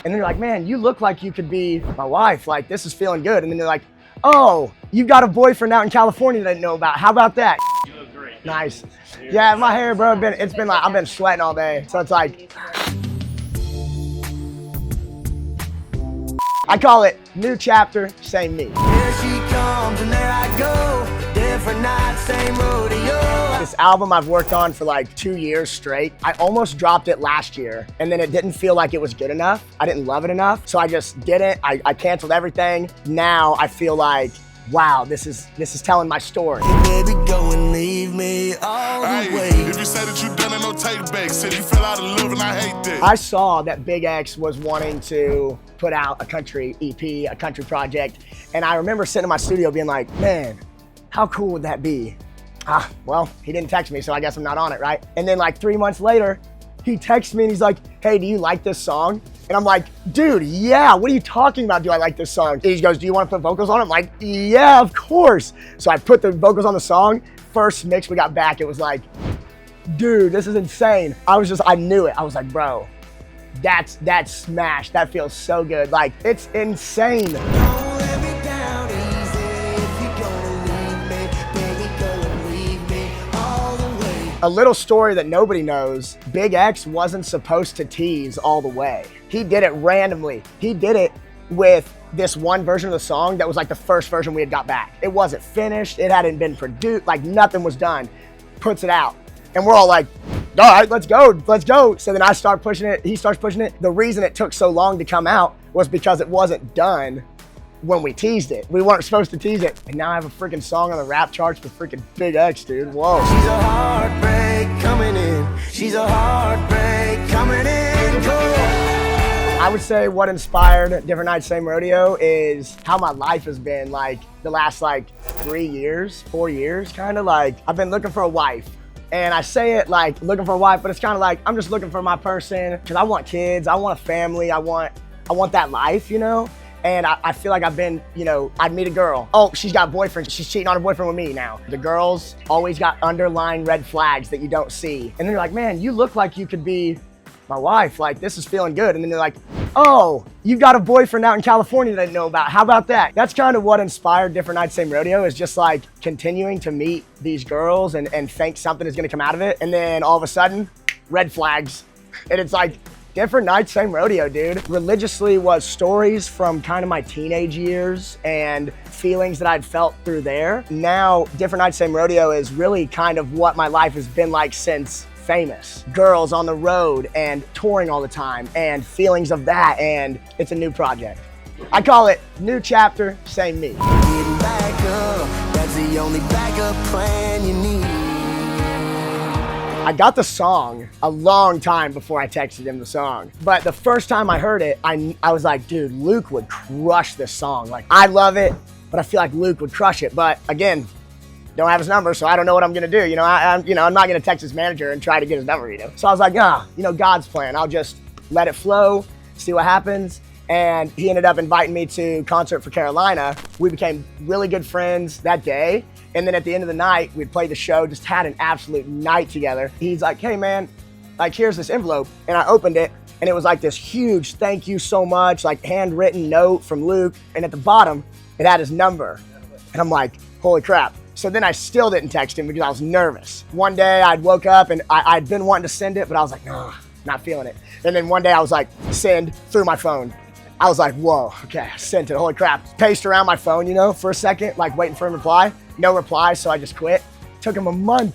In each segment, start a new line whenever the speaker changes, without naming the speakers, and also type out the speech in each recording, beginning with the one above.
And then you're like, man, you look like you could be my wife. Like, this is feeling good. And then they're like, oh, you've got a boyfriend out in California that I didn't know about. How about that?
You look great.
Nice. Yeah, my hair, bro, it's been like, I've been sweating all day. So it's like, I call it new chapter, same me.
Here she comes and there I go. Different night, same rodeo.
This album I've worked on for like 2 years straight. I almost dropped it last year and then it didn't feel like it was good enough. I didn't love it enough. So I just didn't. I canceled everything. Now I feel like, wow, this is telling my story.
Hey, baby, go and leave me all the way.
If you say that you done it, no take back. Said you fell out of love and I hate that.
I saw that Big X was wanting to put out a country EP, a country project. And I remember sitting in my studio being like, man, how cool would that be? Well, he didn't text me, so I guess I'm not on it, right? And then like 3 months later, he texts me and he's like, hey, do you like this song? And I'm like, dude, yeah, what are you talking about? Do I like this song? And he goes, do you want to put vocals on it? I'm like, yeah, of course. So I put the vocals on the song. First mix we got back, it was like, dude, this is insane. I knew it. I was like, bro, that's smash. That feels so good. Like, it's insane. A little story that nobody knows, Big X wasn't supposed to tease all the way. He did it randomly. He did it with this one version of the song that was like the first version we had got back. It wasn't finished, it hadn't been produced, like nothing was done. Puts it out. And we're all like, all right, let's go. So then I start pushing it, he starts pushing it. The reason it took so long to come out was because it wasn't done when we teased it. We weren't supposed to tease it. And now I have a freaking song on the rap charts with freaking Big X, dude. Whoa.
She's a heartbreak coming in. She's a heartbreak coming in. Cool.
I would say what inspired Different Nights, Same Rodeo is how my life has been like the last like 3 years, 4 years, kind of like I've been looking for a wife. And I say it like looking for a wife, but it's kind of like I'm just looking for my person because I want kids, I want a family, I want that life, you know? And I feel like I've been, you know, I'd meet a girl. Oh, she's got a boyfriend. She's cheating on her boyfriend with me now. The girls always got underlying red flags that you don't see. And then you're like, man, you look like you could be my wife. Like, this is feeling good. And then they're like, oh, you've got a boyfriend out in California that I didn't know about. How about that? That's kind of what inspired Different Nights, Same Rodeo, is just like continuing to meet these girls and think something is gonna come out of it. And then all of a sudden, red flags. And it's like, Different Nights, Same Rodeo, dude. Religiously was stories from kind of my teenage years and feelings that I'd felt through there. Now, Different Nights, Same Rodeo is really kind of what my life has been like since Famous. Girls on the road and touring all the time and feelings of that, and it's a new project. I call it new chapter, same me.
Getting back up, that's the only backup plan you need.
I got the song a long time before I texted him the song. But the first time I heard it, I was like, dude, Luke would crush this song. Like, I love it, but I feel like Luke would crush it. But again, don't have his number, so I don't know what I'm gonna do. You know, I'm not gonna text his manager and try to get his number, you know? So I was like, God's plan. I'll just let it flow, see what happens. And he ended up inviting me to concert for Carolina. We became really good friends that day. And then at the end of the night, we'd played the show, just had an absolute night together. He's like, hey man, like here's this envelope. And I opened it and it was like this huge thank you so much, like handwritten note from Luke. And at the bottom, it had his number. And I'm like, holy crap. So then I still didn't text him because I was nervous. One day I'd woke up and I'd been wanting to send it, but I was like, nah, not feeling it. And then one day I was like, send through my phone. I was like, whoa, okay, I sent it, holy crap. Paced around my phone, you know, for a second, like waiting for him to reply. No reply, so I just quit. Took him a month.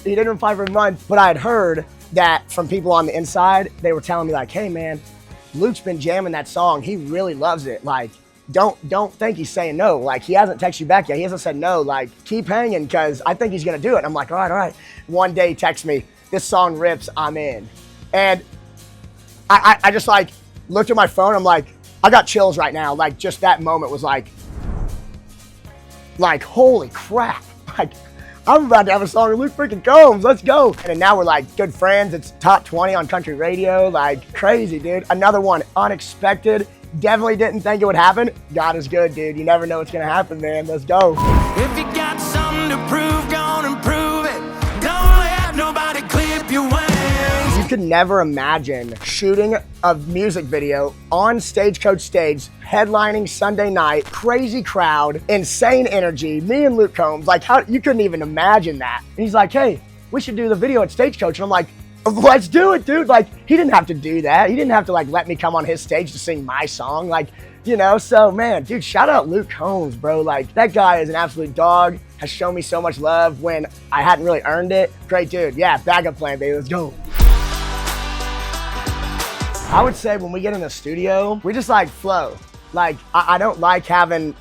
He didn't reply for a month, but I had heard that from people on the inside, they were telling me like, hey man, Luke's been jamming that song. He really loves it. Like, don't think he's saying no. Like, he hasn't texted you back yet. He hasn't said no. Like, keep hanging because I think he's gonna do it. And I'm like, all right. One day he texts me, this song rips, I'm in. And I just like, looked at my phone, I'm like, I got chills right now. Like, just that moment was like, holy crap. Like, I'm about to have a song with Luke freaking Combs, let's go. And then now we're like good friends. It's top 20 on country radio, like crazy, dude. Another one, unexpected. Definitely didn't think it would happen. God is good, dude. You never know what's gonna happen, man. Let's go.
If you got something to prove, go on and prove it. Don't let nobody clip your wings.
could never imagine shooting a music video on Stagecoach stage, headlining Sunday night, crazy crowd, insane energy, me and Luke Combs, like how you couldn't even imagine that. And he's like, hey, we should do the video at Stagecoach. And I'm like, let's do it, dude. Like, he didn't have to do that. He didn't have to like let me come on his stage to sing my song. Like, you know, so man, dude, shout out Luke Combs, bro. Like, that guy is an absolute dog, has shown me so much love when I hadn't really earned it. Great dude. Yeah, backup plan, baby. Let's go. I would say when we get in the studio, we just like flow. Like, I don't like having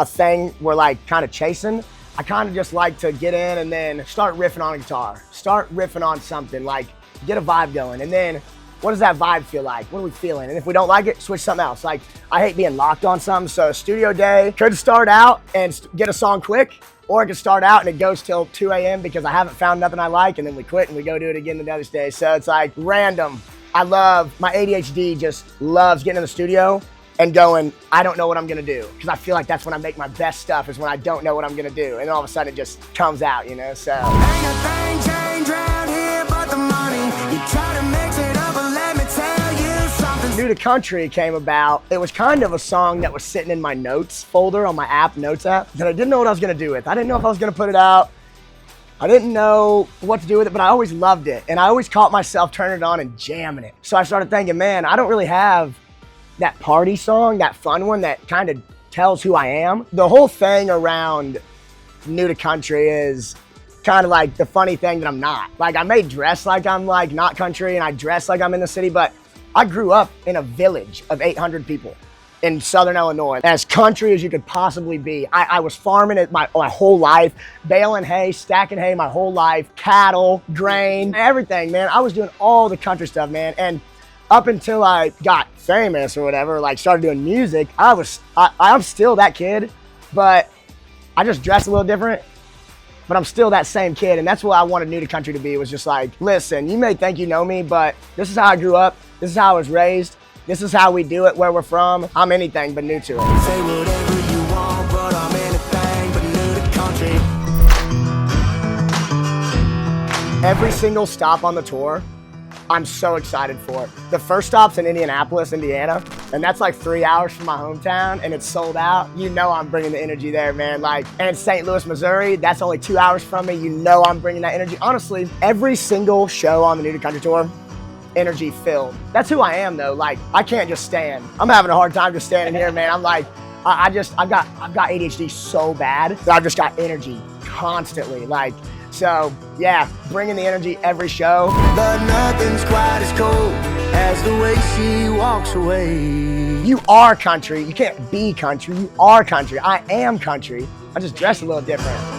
a thing we're like kind of chasing. I kind of just like to get in and then start riffing on a guitar, start riffing on something, like get a vibe going. And then what does that vibe feel like? What are we feeling? And if we don't like it, switch something else. Like, I hate being locked on something. So studio day could start out and get a song quick, or it could start out and it goes till 2 a.m. because I haven't found nothing I like, and then we quit and we go do it again the next day. So it's like random. I love, my ADHD just loves getting in the studio and going, I don't know what I'm gonna do. Because I feel like that's when I make my best stuff, is when I don't know what I'm gonna do. And all of a sudden it just comes out, you know, so.
Ain't a thing changed round here but the money. You try to mix it up, but let me tell you something.
New to Country came about. It was kind of a song that was sitting in my notes folder on my notes app that I didn't know what I was gonna do with. I didn't know if I was gonna put it out. I didn't know what to do with it, but I always loved it. And I always caught myself turning it on and jamming it. So I started thinking, man, I don't really have that party song, that fun one that kind of tells who I am. The whole thing around New to Country is kind of like the funny thing that I'm not. Like, I may dress like I'm like not country and I dress like I'm in the city, but I grew up in a village of 800 people in Southern Illinois, as country as you could possibly be. I was farming it my whole life, baling hay, stacking hay my whole life, cattle, grain, everything, man. I was doing all the country stuff, man. And up until I got famous or whatever, like started doing music, I'm still that kid, but I just dressed a little different, but I'm still that same kid. And that's what I wanted New to Country to be, was just like, listen, you may think you know me, but this is how I grew up. This is how I was raised. This is how we do it where we're from. I'm anything but new to it.
Say whatever you want, but I'm anything but new to country.
Every single stop on the tour, I'm so excited for it. The first stop's in Indianapolis, Indiana, and that's like 3 hours from my hometown, and it's sold out. You know I'm bringing the energy there, man. Like, and St. Louis, Missouri, that's only 2 hours from me. You know I'm bringing that energy. Honestly, every single show on the New to Country tour, energy filled. That's who I am though. Like, I can't just stand. I'm having a hard time just standing here, man. I'm like, I've got ADHD so bad that I've just got energy constantly. Like, so yeah, bringing the energy every show.
But nothing's quite as cold as the way she walks away.
You are country. You can't be country. You are country. I am country. I just dress a little different.